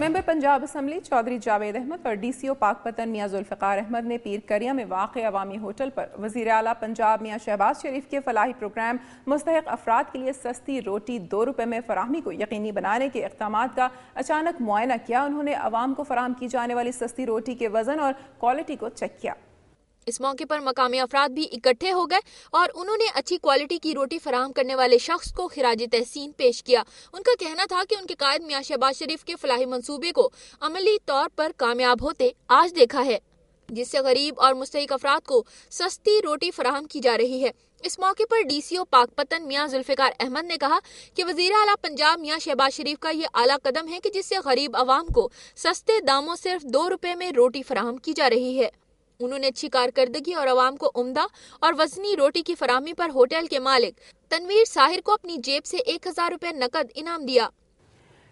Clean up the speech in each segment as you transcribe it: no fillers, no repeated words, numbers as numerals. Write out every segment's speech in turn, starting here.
ممبر Punjab assembly Chaudhry Javed Ahmad اور D C او پاکپتن میاں ذوالفقار احمد نے پیر کریا میں واقع عوامی ہوٹل پر وزیر اعلیٰ پنجاب میاں شہباز شریف کے فلاحی پروگرام مستحق افراد کے لیے سستی روٹی 2 روپے میں فراہمی کو یقینی بنانے کے اقدامات کا اچانک معائنہ کیا۔ انہوں نے عوام کو فراہم کی جانے والی سستی روٹی کے وزن اور کوالٹی کو چیک کیا۔ اس موقع پر مقامی افراد بھی اکٹھے ہو گئے اور انہوں نے اچھی کوالٹی کی روٹی فراہم کرنے والے شخص کو خراج تحسین پیش کیا۔ ان کا کہنا تھا کہ ان کے قائد میاں شہباز شریف کے فلاحی منصوبے کو عملی طور پر کامیاب ہوتے آج دیکھا ہے، جس سے غریب اور مستحق افراد کو سستی روٹی فراہم کی جا رہی ہے۔ اس موقع پر ڈی سی او پاکپتن میاں ذوالفقار احمد نے کہا کہ وزیر اعلیٰ پنجاب میاں شہباز شریف کا یہ اعلیٰ قدم ہے کہ جس سے غریب عوام کو سستے داموں صرف 2 روپے میں روٹی فراہم کی جا رہی ہے۔ انہوں نے اچھی کارکردگی اور عوام کو عمدہ اور وزنی روٹی کی فراہمی پر ہوٹل کے مالک تنویر ساحر کو اپنی جیب سے 1000 روپے نقد انعام دیا۔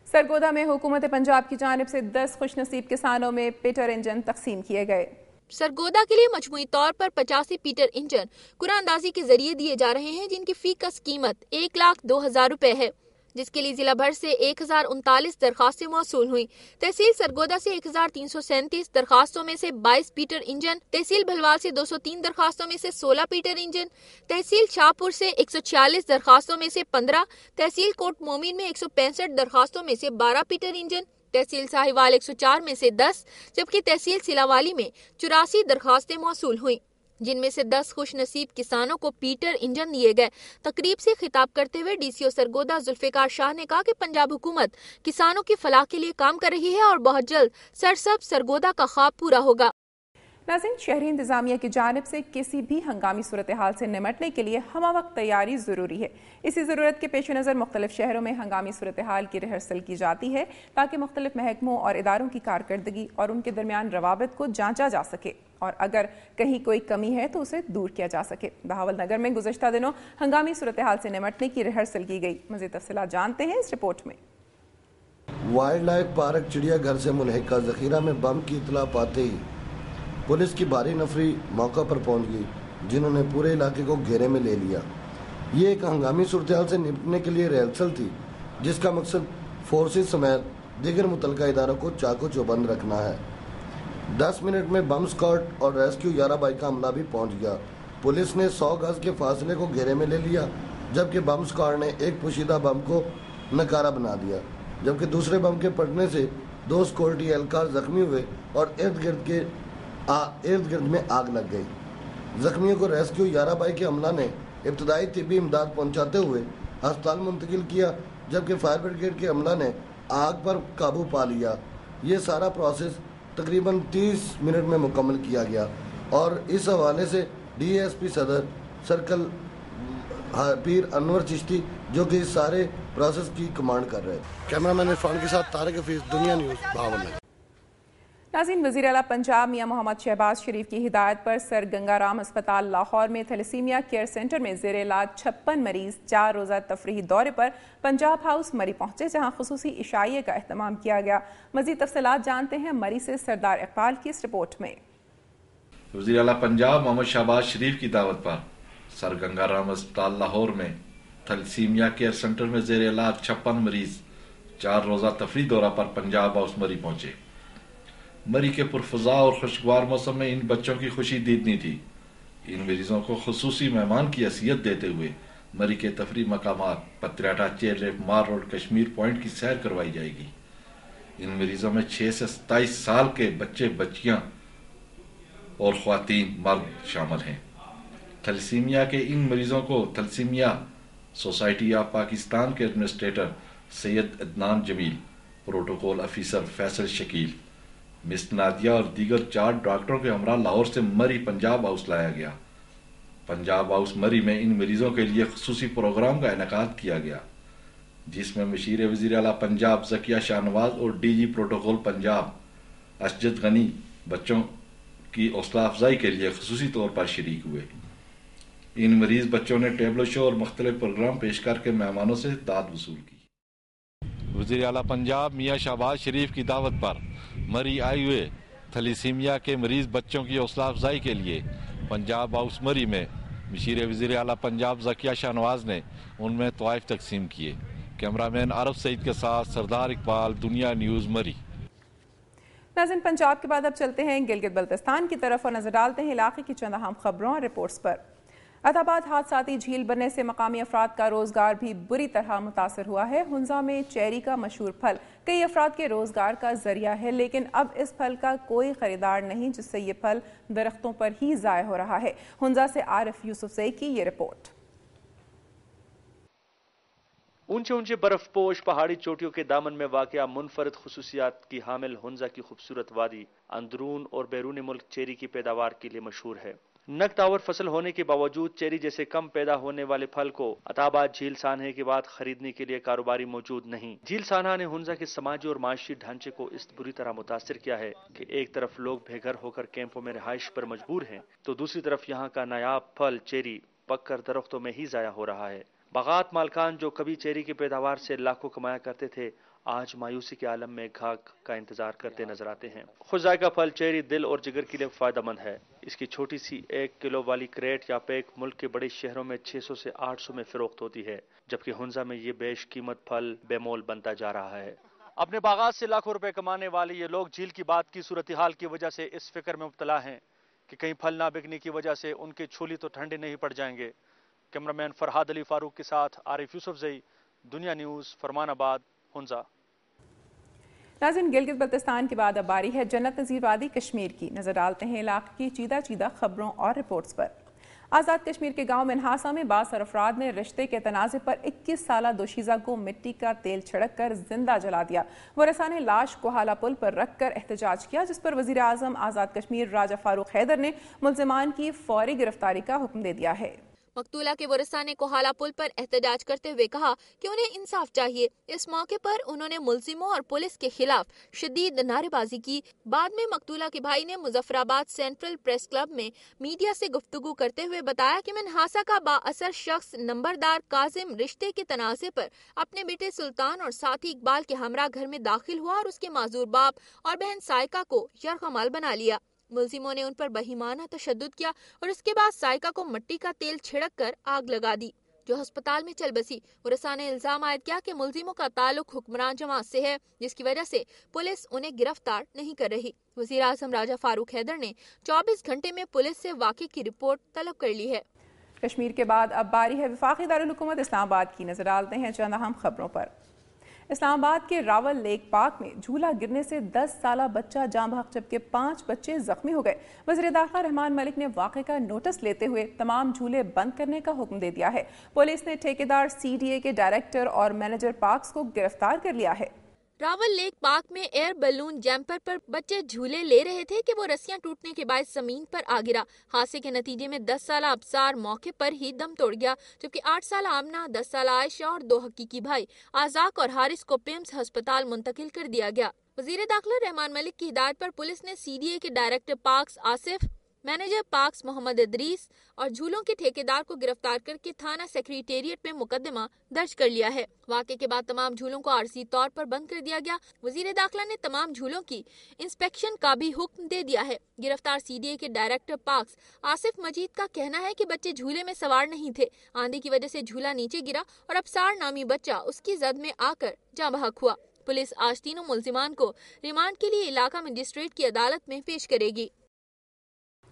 سرگودا میں حکومت پنجاب کی جانب سے 10 خوش نصیب کسانوں میں پیٹر انجن تقسیم کیے گئے۔ سرگودا کے لیے مجموعی طور پر 85 پیٹر انجن قرعہ اندازی کے ذریعے دیے جا رہے ہیں، جن کی فی کس قیمت 1,02,000 روپے ہے، جس کے لیے ضلع بھر سے 1039 درخواستیں موصول ہوئیں۔ تحصیل سرگودا سے 1337 درخواستوں میں سے 22 پیٹر انجن، تحصیل بھلوال سے 203 درخواستوں میں سے 16 پیٹر انجن، تحصیل شاہپور سے 146 درخواستوں میں سے 15، تحصیل کوٹ مومن میں 165 درخواستوں میں سے 12 پیٹر انجن، تحصیل ساہیوال 104 میں سے 10، جبکہ تحصیل سلاوالی میں 84 درخواستیں موصول ہوئیں، جن میں سے 10 خوش نصیب کسانوں کو پیٹر انجن دیے گئے۔ تقریب سے خطاب کرتے ہوئے ڈی سی او سرگودا ذوالفقار شاہ نے کہا کہ پنجاب حکومت کسانوں کی فلاح کے لیے کام کر رہی ہے اور بہت جلد سرسبز سرگودا کا خواب پورا ہوگا۔ ناظرین، شہری انتظامیہ کی جانب سے کسی بھی ہنگامی صورتحال سے نمٹنے کے لیے ہمہ وقت تیاری ضروری ہے۔ اسی ضرورت کے پیش نظر مختلف شہروں میں ہنگامی صورتحال کی ریہرسل کی جاتی ہے تاکہ مختلف محکموں اور اداروں کی کارکردگی اور ان کے درمیان روابط کو جانچا جا سکے اور اگر کہیں کوئی کمی ہے تو اسے دور کیا جا سکے۔ بہاول نگر میں گزشتہ دنوں ہنگامی صورتحال سے نمٹنے کی ریہرسل کی گئی۔ مزید تفصیلات جانتے ہیں اس رپورٹ میں۔ وائلڈ لائف پارک چڑیا گھر سے ملحقہ ذخیرہ میں بم کی اطلاع پاتے ہی پولیس کی بھاری نفری موقع پر پہنچ گئی، جنہوں نے پورے علاقے کو گھیرے میں لے لیا۔ یہ ایک ہنگامی صورتحال سے نمٹنے کے لیے ریہرسل تھی، جس کا مقصد فورسز سمیت دیگر متعلقہ اداروں کو چاقو چوبند رکھنا ہے۔ 10 منٹ میں بم اسکواڈ اور ریسکیو 11 بائک کا عملہ بھی پہنچ گیا۔ پولیس نے 100 گز کے فاصلے کو گھیرے میں لے لیا، جبکہ بم اسکواڈ نے ایک پوشیدہ بم کو نکارہ بنا دیا، جبکہ دوسرے بم کے پھٹنے سے 2 سیکورٹی اہلکار زخمی ہوئے اور ارد گرد میں آگ لگ گئی۔ زخمیوں کو ریسکیو 11 بائک کے عملہ نے ابتدائی طبی امداد پہنچاتے ہوئے ہسپتال منتقل کیا، جبکہ فائر بریگیڈ کے عملہ نے آگ پر قابو پا لیا۔ یہ سارا پروسیس تقریباً 30 منٹ میں مکمل کیا گیا اور اس حوالے سے ڈی ایس پی صدر سرکل پیر انور چشتی جو کہ اس سارے پروسیس کی کمانڈ کر رہے تھے۔ کیمرہ مین عرفان کے ساتھ طارق حفیظ، دنیا نیوز، بہاول۔ ناظرین، وزیر اعلیٰ پنجاب میاں محمد شہباز شریف کی ہدایت پر سر گنگا رام ہسپتال لاہور میں تھیلیسیمیا کیئر سینٹر میں زیر علاج 56 مریض 4 روزہ تفریحی دورے پر پنجاب ہاؤس مری پہنچے، جہاں خصوصی عشائیے کا اہتمام کیا گیا۔ مزید تفصیلات جانتے ہیں مری سے سردار اقبال کی اس رپورٹ میں۔ وزیر اعلیٰ پنجاب محمد شہباز شریف کی دعوت پر سر گنگا رام ہسپتال لاہور میں تھیلیسیمیا کیئر سینٹر میں زیر علاج 56 مریض 4 روزہ تفریحی دورہ پر پنجاب ہاؤس مری پہنچے۔ مری کے پرفضا اور خوشگوار موسم میں ان بچوں کی خوشی دیدنی تھی۔ ان مریضوں کو خصوصی مہمان کی حیثیت دیتے ہوئے مری کے تفریح مقامات پتریاٹا، چیئر لفٹ، مار روڈ، کشمیر پوائنٹ کی سیر کروائی جائے گی۔ ان مریضوں میں 6 سے 27 سال کے بچے، بچیاں اور خواتین مرد شامل ہیں۔ تھیلیسیمیا کے ان مریضوں کو تھیلیسیمیا سوسائٹی آف پاکستان کے ایڈمنسٹریٹر سید عدنان جمیل، پروٹوکول افیسر فیصل شکیل، مس نادیہ اور دیگر 4 ڈاکٹروں کے ہمراہ لاہور سے مری پنجاب ہاؤس لایا گیا۔ پنجاب ہاؤس مری میں ان مریضوں کے لیے خصوصی پروگرام کا انعقاد کیا گیا، جس میں مشیر وزیر اعلیٰ پنجاب ذکیہ شاہ نواز اور D G protocol Punjab Asjad Ghani بچوں کی حوصلہ افزائی کے لیے خصوصی طور پر شریک ہوئے۔ ان مریض بچوں نے ٹیبلو شو اور مختلف پروگرام پیش کر کے مہمانوں سے داد وصول کی۔ وزیر اعلیٰ پنجاب میاں شہباز شریف کی دعوت پر مری آئے ہوئے تھیلیسیمیا کے مریض بچوں کی حوصلہ افزائی کے لیے پنجاب ہاؤس مری میں مشیر وزیر اعلیٰ پنجاب ذکیہ شاہ نواز نے ان میں تحائف تقسیم کیے۔ کیمرہ مین عارف سعید کے ساتھ سردار اقبال، دنیا نیوز، مری۔ नाज़रीन, पंजाब के बाद अब चलते हैं गिलगित बल्तिस्तान की तरफ और नजर डालते हैं इलाके की चंद अहम खबरों और रिपोर्ट्स पर। अहमदाबाद हादसाती झील बनने से मकामी अफराद का रोजगार भी बुरी तरह मुतासर हुआ है। हुंजा में चेरी का मशहूर फल कई अफराद के रोजगार का जरिया है, लेकिन अब इस फल का कोई खरीदार नहीं, जिससे ये फल दरख्तों पर ही ज़ाय हो रहा है। हुंजा से आरिफ यूसुफ की ये रिपोर्ट। ऊंचे ऊंचे बर्फपोश पहाड़ी चोटियों के दामन में वाक़या मुनफरद खुसूसियात की हामिल हुंजा की खूबसूरत वादी अंदरून और बैरून मुल्क चेरी की पैदावार के लिए मशहूर है। नकदावर फसल होने के बावजूद चेरी जैसे कम पैदा होने वाले फल को अताबाद झील सान्हे के बाद खरीदने के लिए कारोबारी मौजूद नहीं। झील सान्हा ने हुंजा के समाजी और माशी ढांचे को इस बुरी तरह मुतासिर किया है कि एक तरफ लोग बेघर होकर कैंपों में रिहाइश पर मजबूर हैं, तो दूसरी तरफ यहाँ का नायाब फल चेरी पककर दरख्तों में ही जाया हो रहा है। बागात मालकान जो कभी चेरी की पैदावार से लाखों कमाया करते थे, आज मायूसी के आलम में घाक का इंतजार करते नजर आते हैं। खुजाई का फल चेरी दिल और जिगर के लिए फायदेमंद है। इसकी छोटी सी 1 किलो वाली क्रेट या पैक मुल्क के बड़े शहरों में 600 से 800 में फरोख्त होती है, जबकि हुंजा में ये बेश कीमत फल बेमोल बनता जा रहा है। अपने बागात से लाखों रुपए कमाने वाले ये लोग झील की बात की सूरत हाल की वजह से इस फिक्र में मुब्तला हैं कि कहीं फल ना बिकने की वजह से उनके छोली तो ठंडे नहीं पड़ जाएंगे। कैमरामैन फरहाद अली फारूक के साथ आरिफ यूसुफजई, दुनिया न्यूज़, फरमानाबाद, हुंजा। नाज़रीन, गिलगित बल्तिस्तान के बाद अब बारी है जन्नत नज़ीर वादी कश्मीर की। नजर डालते हैं इलाके की चीदा चीदा खबरों और रिपोर्ट्स पर। आज़ाद कश्मीर के गांव मिनहासा में बासर अफराद ने रिश्ते के तनाज़े पर 21 साला दोशीज़ा को मिट्टी का तेल छिड़क कर जिंदा जला दिया। वरसा ने लाश कोहाला पुल पर रख कर एहतजाज किया, जिस पर वज़ीर आज़म आज़ाद कश्मीर राजा फारूक हैदर ने मुल्ज़िमान की फौरी गिरफ्तारी का हुक्म दे दिया है। मकतूला के वरसा ने कोहाला पुल पर एहतजाज करते हुए कहा कि उन्हें इंसाफ चाहिए। इस मौके पर उन्होंने मुल्जिमों और पुलिस के खिलाफ शदीद नारेबाजी की। बाद में मकतूला के भाई ने मुजफ्फराबाद सेंट्रल प्रेस क्लब में मीडिया से गुफ्तगू करते हुए बताया कि मिनहासा का बाअसर शख्स नंबरदार काजिम रिश्ते के तनाज़े पर अपने बेटे सुल्तान और साथी इकबाल के हमरा घर में दाखिल हुआ और उसके माजूर बाप और बहन साइका को यरगमाल बना लिया। मुल्जिमों ने उन पर बहिमाना तशद्दुद किया और इसके बाद साइका को मिट्टी का तेल छिड़क कर आग लगा दी, जो अस्पताल में चल बसी। वरसा ने इल्जाम आयद किया कि मुल्जिमों का ताल्लुक हुक्मरान जमात से है, जिसकी वजह से पुलिस उन्हें गिरफ्तार नहीं कर रही। वज़ीर आज़म राजा फारूक हैदर ने 24 घंटे में पुलिस से वाक़े की रिपोर्ट तलब कर ली है। कश्मीर के बाद अब बारी है वफाकी दारुल हुकूमत इस्लामाबाद की। नजर डालते हैं चंद अहम खबरों पर। इस्लामाबाद के रावल लेक पार्क में झूला गिरने से 10 साला बच्चा जाँ बहक, जबकि 5 बच्चे जख्मी हो गए। वज़ीर दाखिला रहमान मलिक ने वाक़े का नोटिस लेते हुए तमाम झूले बंद करने का हुक्म दे दिया है। पुलिस ने ठेकेदार CDA के डायरेक्टर और मैनेजर पार्क्स को गिरफ्तार कर लिया है। रावल लेक पार्क में एयर बलून जंपर पर बच्चे झूले ले रहे थे कि वो रस्सियां टूटने के बाद जमीन पर आ गिरा। हादसे के नतीजे में 10 साला अबसार मौके पर ही दम तोड़ गया, जबकि 8 साला आमना, 10 साला आयशा और 2 हकीकी भाई आजाक और हारिस को पिम्स अस्पताल मुंतकिल कर दिया गया। वज़ीर दाखिला रहमान मलिक की हिदायत पर पुलिस ने CDA के director parks Asif, manager parks Mohammad Idrees और झूलों के ठेकेदार को गिरफ्तार करके थाना सेक्रेटेरिएट में मुकदमा दर्ज कर लिया है। वाक़े के बाद तमाम झूलों को आर्जी तौर पर बंद कर दिया गया। वज़ीर दाखिला ने तमाम झूलों की इंस्पेक्शन का भी हुक्म दे दिया है। गिरफ्तार CDA के डायरेक्टर पार्क्स आसिफ मजीद का कहना है कि बच्चे झूले में सवार नहीं थे। आंधी की वजह से झूला नीचे गिरा और अबसार नामी बच्चा उसकी जद में आकर जाँ बहक हुआ। पुलिस आज तीनों मुल्जिमान को रिमांड के लिए इलाका मजिस्ट्रेट की अदालत में पेश करेगी।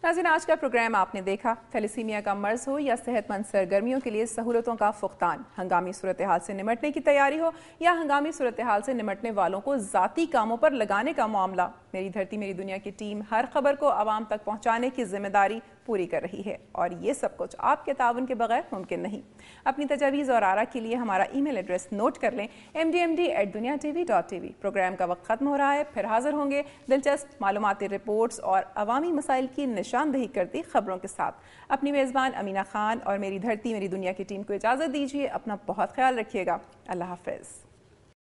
नाज़रीन, आज का प्रोग्राम आपने देखा। थैलेसीमिया का मर्ज हो या सेहतमंद सरगर्मियों के लिए सहूलतों का फुकतान, हंगामी सूरत हाल से निमटने की तैयारी हो या हंगामी सूरत हाल से निमटने वालों को ज़ाती कामों पर लगाने का मामला, मेरी धरती मेरी दुनिया की टीम हर खबर को आवाम तक पहुँचाने की जिम्मेदारी पूरी कर रही है, और ये सब कुछ आपके ताउन के बगैर मुमकिन नहीं। अपनी तजावीज़ और आरा के लिए हमारा ईमेल एड्रेस नोट कर लें, mdmd@duniatv.tv। प्रोग्राम का वक्त खत्म हो रहा है, फिर हाजिर होंगे दिलचस्प मालूमाती रिपोर्ट्स और अवामी मसाइल की निशानदही करती खबरों के साथ। अपनी मेज़बान अमीना खान और मेरी धरती मेरी दुनिया की टीम को इजाज़त दीजिए। अपना बहुत ख्याल रखिएगा। अल्लाह हाफ़िज़।